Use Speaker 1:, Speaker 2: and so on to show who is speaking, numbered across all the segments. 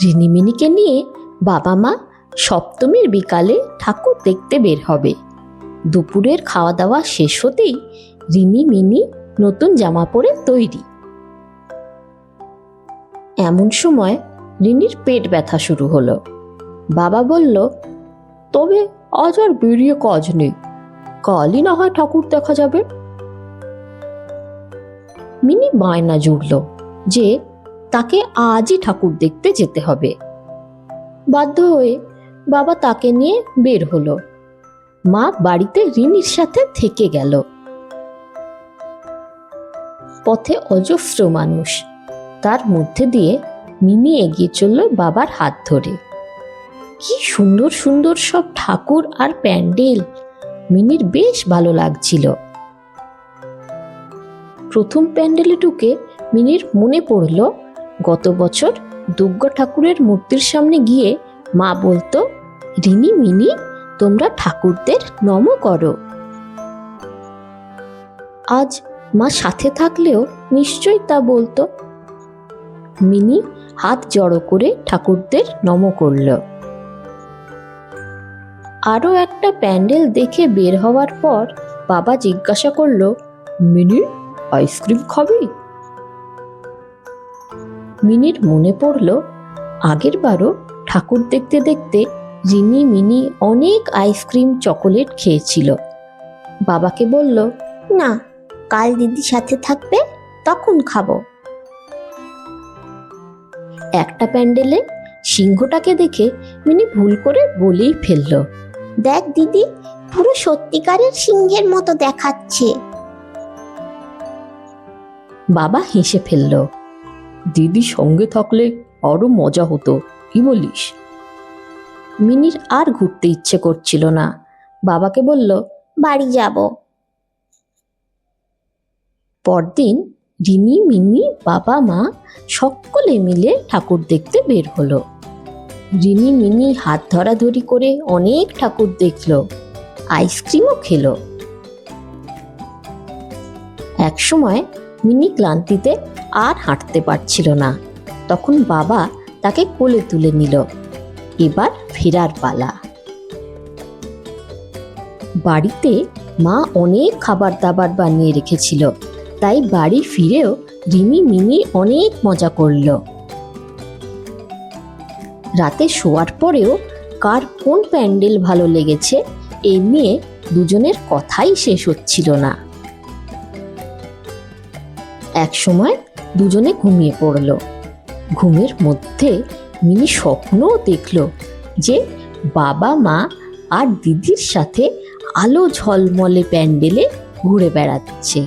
Speaker 1: রিনিমিনিকে নিয়ে বাবা মা সপ্তমীর বিকালে ঠাকুর দেখতে বের হবে। দুপুরের খাওয়া দাওয়া শেষ হতেই রিনিমিনি নতুন জামা পরে তৈরি। এমন সময় রিনির পেট ব্যথা শুরু হলো। বাবা বলল, তবে আজ আর বেরিয়ে কাজ নেই, কালই না হয় ঠাকুর দেখা যাবে। মিনি বায়না জুড়ল যে তাকে আজই ঠাকুর দেখতে যেতে হবে। বাধ্য হয়ে বাবা তাকে নিয়ে বের হলো। মা বাড়িতে রিনির সাথে থেকে গেল। পথে অজস্র মানুষ, তার মধ্যে দিয়ে মিনি এগিয়ে চলল বাবার হাত ধরে। কি সুন্দর সুন্দর সব ঠাকুর আর প্যান্ডেল, মিনির বেশ ভালো লাগছিল। প্রথম প্যান্ডেলে ঢুকে মিনির মনে পড়ল গত বছর দুর্গা ঠাকুরের মূর্তির সামনে গিয়ে মা বলতো, রিনি মিনি তোমরা ঠাকুরদের নম করো। আজ মা সাথে থাকলেও নিশ্চয়ই তা বলতো। মিনি হাত জড়ো করে ঠাকুরদের নম করল। আরো একটা প্যান্ডেল দেখে বের হওয়ার পর বাবা জিজ্ঞাসা করল, মিনি আইসক্রিম খাবি? মিনির মনে পড়ল আগের বারও ঠাকুর দেখতে দেখতে রিনি মিনি অনেক আইসক্রিম চকোলেট খেয়েছিল। বাবাকে বলল, না, কাল দিদি সাথে থাকবে, তখন খাবো। একটা প্যান্ডেলে সিংহটাকে দেখে মিনি ভুল করে বলেই ফেলল, দেখ দিদি, পুরো সত্যিকারের সিংহের মতো দেখাচ্ছে। বাবা হেসে ফেলল, দিদি সঙ্গে থাকলে আরো মজা হতো, কি বলিস? মিনির আর ঘুরতে ইচ্ছে করছিল না। বাবাকে বলল, বাড়ি যাব। পরদিন রিনি মিনি বাবা মা সকলে মিলে ঠাকুর দেখতে বের হলো। রিনি মিনি হাত ধরাধরি করে অনেক ঠাকুর দেখলো, আইসক্রিমও খেলো। একসময় মিনি ক্লান্তিতে আর হাঁটতে পারছিল না। তখন বাবা তাকে কোলে তুলে নিল। এবার ফেরার পালা। বাড়িতে মা অনেক খাবার দাবার বানিয়ে রেখেছিল, তাই বাড়ি ফিরেও রিনি মিনি অনেক মজা করল। রাতে শোয়ার পরেও কার কোন প্যান্ডেল ভালো লেগেছে এ নিয়ে দুজনের কথাই শেষ হচ্ছিল না। এক সময় দুজনে ঘুমিয়ে পড়ল। ঘুমের মধ্যে মিনি স্বপ্নও দেখল যে বাবা মা আর দিদির সাথে আলো ঝলমলে প্যান্ডেলে ঘুরে বেড়াচ্ছে।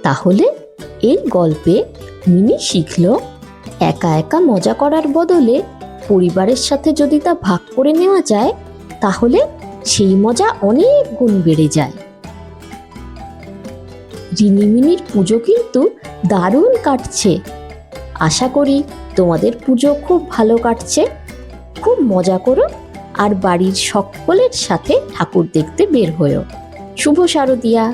Speaker 1: তাহলে এই গল্পে মিনি শিখল, একা একা মজা করার বদলে পরিবারের সাথে যদি তা ভাগ করে নেওয়া যায়, তাহলে সেই মজা অনেক গুণ বেড়ে যায়। রিনিমিনির পুজো কিন্তু দারুণ কাটছে। আশা করি তোমাদের পুজো খুব ভালো কাটছে। খুব মজা করো আর বাড়ির সকলের সাথে ঠাকুর দেখতে বের হয়ো। শুভ শারদিয়া।